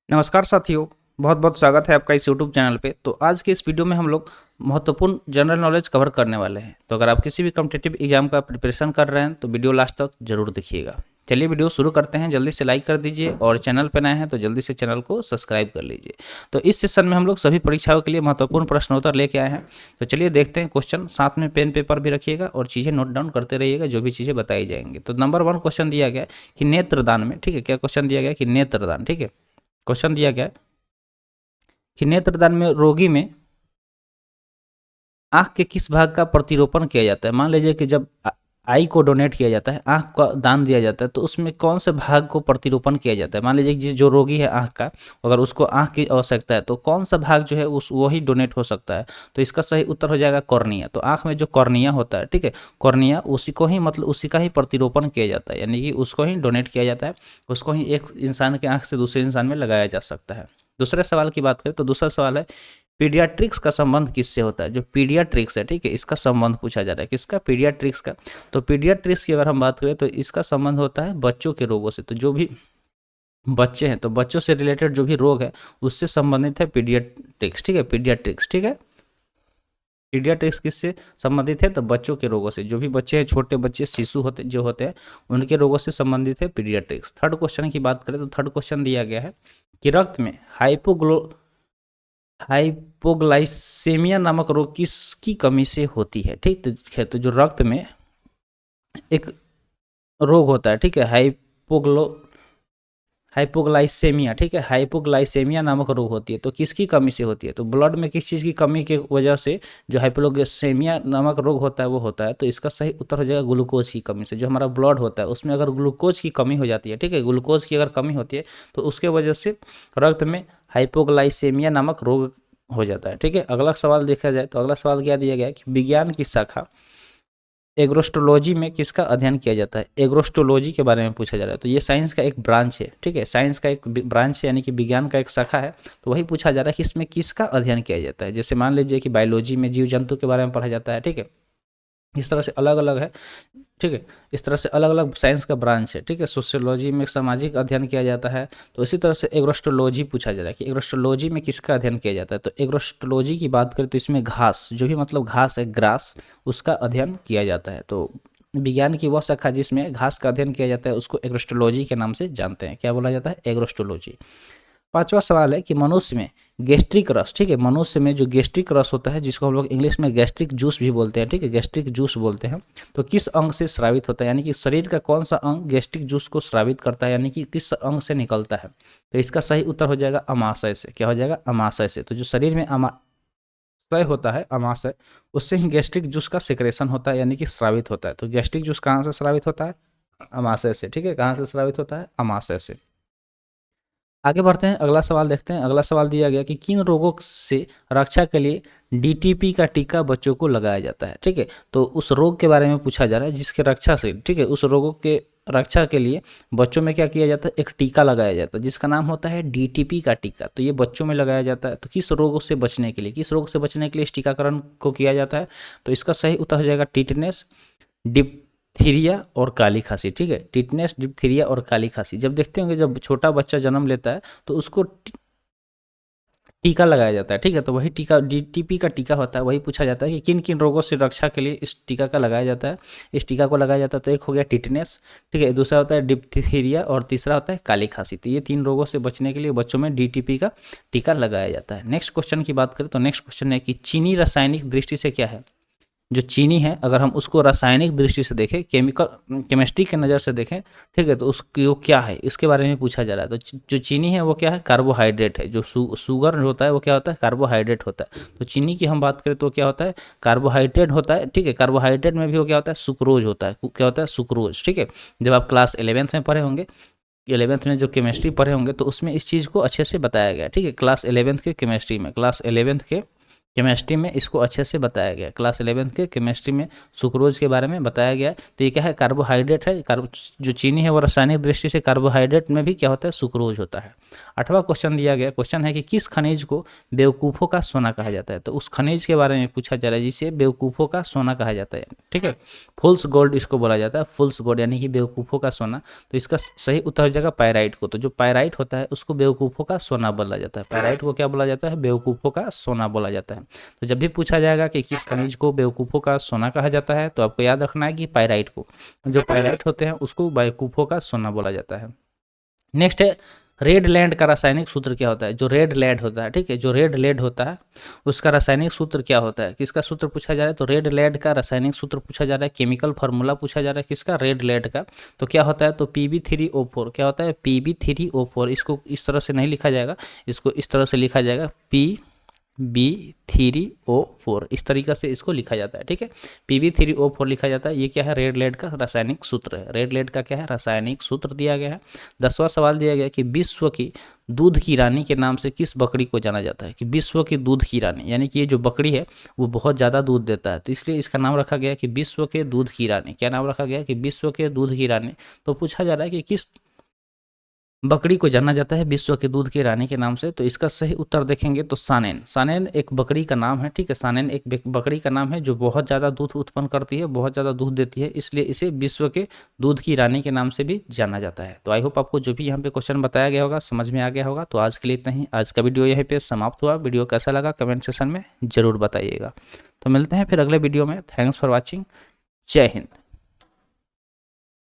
नमस्कार साथियों, बहुत बहुत स्वागत है आपका इस यूट्यूब चैनल पे। तो आज के इस वीडियो में हम लोग महत्वपूर्ण जनरल नॉलेज कवर करने वाले हैं। तो अगर आप किसी भी कॉम्पिटिटिव एग्जाम का प्रिपरेशन कर रहे हैं तो वीडियो लास्ट तक जरूर देखिएगा। चलिए वीडियो शुरू करते हैं। जल्दी से लाइक कर दीजिए और चैनल पर नए हैं तो जल्दी से चैनल को सब्सक्राइब कर लीजिए। तो इस सेशन में हम लोग सभी परीक्षाओं के लिए महत्वपूर्ण प्रश्नोत्तर लेके आए हैं। तो चलिए देखते हैं क्वेश्चन। साथ में पेन पेपर भी रखिएगा और चीज़ें नोट डाउन करते रहिएगा जो भी चीज़ें बताई जाएंगी। तो नंबर 1 क्वेश्चन दिया गया है कि नेत्रदान में, ठीक है, क्या क्वेश्चन दिया गया है कि नेत्रदान, ठीक है, क्वेश्चन दिया गया है कि नेत्रदान में रोगी में आंख के किस भाग का प्रतिरोपण किया जाता है। मान लीजिए कि जब आई को डोनेट किया जाता है, आंख का दान दिया जाता है, तो उसमें कौन से भाग को प्रतिरोपण किया जाता है। मान लीजिए कि जो रोगी है आंख का, अगर उसको आंख की आवश्यकता है तो कौन सा भाग जो है उस वही डोनेट हो सकता है। तो इसका सही उत्तर हो जाएगा कॉर्निया। तो आंख में जो कॉर्निया होता है, ठीक है, कॉर्निया उसी को ही, मतलब उसी का ही प्रतिरोपण किया जाता है, यानी कि उसको ही डोनेट किया जाता है। उसको ही एक इंसान के आंख से दूसरे इंसान में लगाया जा सकता है। दूसरे सवाल की बात करें तो दूसरा सवाल है पीडियाट्रिक्स का संबंध किससे होता है। जो पीडियाट्रिक्स है, ठीक है, इसका संबंध पूछा जा रहा है किसका, पीडियाट्रिक्स का। तो पीडियाट्रिक्स की अगर हम बात करें तो इसका संबंध होता है बच्चों के रोगों से। तो जो भी बच्चे हैं तो बच्चों से रिलेटेड जो भी रोग है उससे संबंधित है पीडियाट्रिक्स, ठीक है, पीडियाट्रिक्स, ठीक है। पीडियाट्रिक्स किससे संबंधित है तो बच्चों के रोगों से। जो भी बच्चे हैं, छोटे बच्चे, शिशु होते जो होते हैं, उनके रोगों से संबंधित है पीडियाट्रिक्स। थर्ड क्वेश्चन की बात करें तो थर्ड क्वेश्चन दिया गया है कि रक्त में हाइपोग्लाइसेमिया नामक रोग किसकी कमी से होती है। ठीक है, तो जो रक्त में एक रोग होता है, ठीक है, हाइपोग्लाइसेमिया, ठीक है, हाइपोग्लाइसेमिया नामक रोग होती है, तो किसकी कमी से होती है। तो ब्लड में किस चीज़ की कमी की वजह से जो हाइपोग्लाइसेमिया नामक रोग होता है वो होता है। तो इसका सही उत्तर हो जाएगा ग्लूकोज की कमी से। जो हमारा ब्लड होता है उसमें अगर ग्लूकोज की कमी हो जाती है, ठीक है, ग्लूकोज की अगर कमी होती है तो उसके वजह से रक्त में हाइपोग्लाइसेमिया नामक रोग हो जाता है। ठीक है, अगला सवाल देखा जाए तो अगला सवाल क्या दिया गया है कि विज्ञान की शाखा एग्रोस्टोलॉजी में किसका अध्ययन किया जाता है। एग्रोस्टोलॉजी के बारे में पूछा जा रहा है। तो ये साइंस का एक ब्रांच है, ठीक है, साइंस का एक ब्रांच है, यानी कि विज्ञान का एक शाखा है। तो वही पूछा जा रहा है कि इसमें किसका अध्ययन किया जाता है। जैसे मान लीजिए कि बायोलॉजी में जीव जंतु के बारे में पढ़ा जाता है, ठीक है, इस तरह से अलग अलग है, ठीक है, इस तरह से अलग अलग साइंस का ब्रांच है, ठीक है। सोशियोलॉजी में सामाजिक अध्ययन किया जाता है। तो इसी तरह से एग्रोस्टोलॉजी पूछा जा रहा है कि एग्रोस्टोलॉजी में किसका अध्ययन किया जाता है। तो एग्रोस्टोलॉजी की बात करें तो इसमें घास, जो भी मतलब घास है, ग्रास, उसका अध्ययन किया जाता है। तो विज्ञान की वह शाखा जिसमें घास का अध्ययन किया जाता है उसको एग्रोस्टोलॉजी के नाम से जानते हैं। क्या बोला जाता है, एग्रोस्टोलॉजी। पांचवा सवाल है कि मनुष्य में गैस्ट्रिक रस, ठीक है, मनुष्य में जो गैस्ट्रिक रस होता है जिसको हम लोग इंग्लिश में गैस्ट्रिक जूस भी बोलते हैं, ठीक है, गैस्ट्रिक जूस बोलते हैं, तो किस अंग से स्रावित होता है, यानी कि शरीर का कौन सा अंग गैस्ट्रिक जूस को स्रावित करता है, यानी कि किस अंग से निकलता है। तो इसका सही उत्तर हो जाएगा अमाशय से। क्या हो जाएगा, अमाशय से। तो जो शरीर में अमाशय होता है, अमाशय, उससे ही गैस्ट्रिक जूस का सिक्रेशन होता है, यानी कि स्रावित होता है। तो गैस्ट्रिक जूस कहाँ से स्रावित होता है, अमाशय से, ठीक है, कहाँ से स्रावित होता है, अमाशय से। आगे बढ़ते हैं, अगला सवाल देखते हैं। अगला सवाल दिया गया कि किन रोगों से रक्षा के लिए डीटीपी का टीका बच्चों को लगाया जाता है। ठीक है, तो उस रोग के बारे में पूछा जा रहा है जिसके रक्षा से, ठीक है, उस रोगों के रक्षा के लिए बच्चों में क्या किया जाता है, एक टीका लगाया जाता है जिसका नाम होता है डीटीपी का टीका। तो ये बच्चों में लगाया जाता है। तो किस रोगों से बचने के लिए, किस रोग से बचने के लिए इस टीकाकरण को किया जाता है। तो इसका सही उत्तर हो जाएगा टिटनेस, डिप्थीरिया और काली खांसी। ठीक है, टिटनेस, डिप्थीरिया और काली खांसी। जब देखते होंगे जब छोटा बच्चा जन्म लेता है तो उसको टीका लगाया जाता है, ठीक है, तो वही टीका डीटीपी का टीका होता है। वही पूछा जाता है कि किन किन रोगों से रक्षा के लिए इस टीका का लगाया जाता है, इस टीका को लगाया जाता है। तो एक हो गया टिटनेस, ठीक है, दूसरा होता है डिप्थीरिया और तीसरा होता है काली खांसी। तो ये तीन रोगों से बचने के लिए बच्चों में डीटीपी का टीका लगाया जाता है। नेक्स्ट क्वेश्चन की बात करें तो नेक्स्ट क्वेश्चन है कि चीनी रासायनिक दृष्टि से क्या है। जो चीनी है अगर हम उसको रासायनिक दृष्टि से देखें, केमिस्ट्री के नज़र से देखें, ठीक है, तो उसकी वो क्या है इसके बारे में पूछा जा रहा है। तो जो चीनी है वो क्या है, कार्बोहाइड्रेट है। जो शुगर होता है वो क्या होता है, कार्बोहाइड्रेट होता है। तो चीनी की हम बात करें तो क्या होता है, कार्बोहाइड्रेट होता है, ठीक है। कार्बोहाइड्रेट में भी वो क्या होता है, सुक्रोज होता है। क्या होता है, सुक्रोज, ठीक है। जब आप क्लास 11th में पढ़े होंगे, 11th में जो केमिस्ट्री पढ़े होंगे तो उसमें इस चीज़ को अच्छे से बताया गया, ठीक है, क्लास 11th के केमिस्ट्री में, क्लास 11th के केमिस्ट्री में इसको अच्छे से बताया गया, क्लास 11 के केमिस्ट्री में सुक्रोज के बारे में बताया गया है। तो ये क्या है, कार्बोहाइड्रेट है, जो चीनी है वो रासायनिक दृष्टि से कार्बोहाइड्रेट में भी क्या होता है, सुक्रोज होता है। 8वां क्वेश्चन दिया गया, क्वेश्चन है कि किस खनिज को बेवकूफ़ों का सोना कहा जाता है। तो उस खनिज के बारे में पूछा जा रहा है जिसे बेवकूफ़ों का सोना कहा जाता है, ठीक है। फुल्स गोल्ड इसको बोला जाता है, फुल्स गोल्ड यानी कि बेवकूफ़ों का सोना। तो इसका सही उत्तर हो जाएगा पायराइट को। तो जो पायराइट होता है उसको बेवकूफ़ों का सोना बोला जाता है, पायराइट को क्या बोला जाता है, बेवकूफ़ों का सोना बोला जाता है। तो जब भी पूछा जाएगा कि किस खनिज को बेवकूफ़ों का सोना कहा जाता है, तो आपको याद रखना है कि पायराइट को, जो पायराइट होते हैं उसको बेवकूफ़ों का सोना बोला जाता है। नेक्स्ट है, रेड लैंड का रासायनिक सूत्र क्या होता है। जो रेड लैंड होता है, ठीक है, जो रेड लेड होता है उसका रासायनिक सूत्र क्या होता है, किसका सूत्र पूछा जा रहा है। तो रेड लेड का रासायनिक सूत्र पूछा जा रहा है, केमिकल फार्मूला पूछा जा रहा है किसका, रेड लेड का। तो क्या होता है, तो Pb3O4, क्या होता है, Pb3O4। इसको इस तरह से नहीं लिखा जाएगा, इसको इस तरह से लिखा जाएगा, Pb3O4, इस तरीक़ा से इसको लिखा जाता है, ठीक है। Pb3O4 लिखा जाता है। ये क्या है, रेड लेड का रासायनिक सूत्र है। रेड लेड का क्या है, रासायनिक सूत्र दिया गया है। 10वां सवाल दिया गया कि विश्व की दूध की रानी के नाम से किस बकरी को जाना जाता है। कि विश्व की दूध की रानी यानी कि ये जो बकरी है वो बहुत ज़्यादा दूध देता है, तो इसलिए इसका नाम रखा गया कि विश्व के दूध की रानी। क्या नाम रखा गया कि विश्व के दूध की रानी। तो पूछा जा रहा है कि किस बकरी को जाना जाता है विश्व के दूध की रानी के नाम से। तो इसका सही उत्तर देखेंगे तो सानेन। सानेन एक बकरी का नाम है, ठीक है। सानेन एक बकरी का नाम है जो बहुत ज़्यादा दूध उत्पन्न करती है, बहुत ज़्यादा दूध देती है, इसलिए इसे विश्व के दूध की रानी के नाम से भी जाना जाता है। तो आई होप आपको जो भी यहाँ पे क्वेश्चन बताया गया होगा समझ में आ गया होगा। तो आज के लिए इतना ही, आज का वीडियो यहीं पे समाप्त हुआ। वीडियो कैसा लगा कमेंट सेक्शन में ज़रूर बताइएगा। तो मिलते हैं फिर अगले वीडियो में। Thanks for watching. जय हिंद।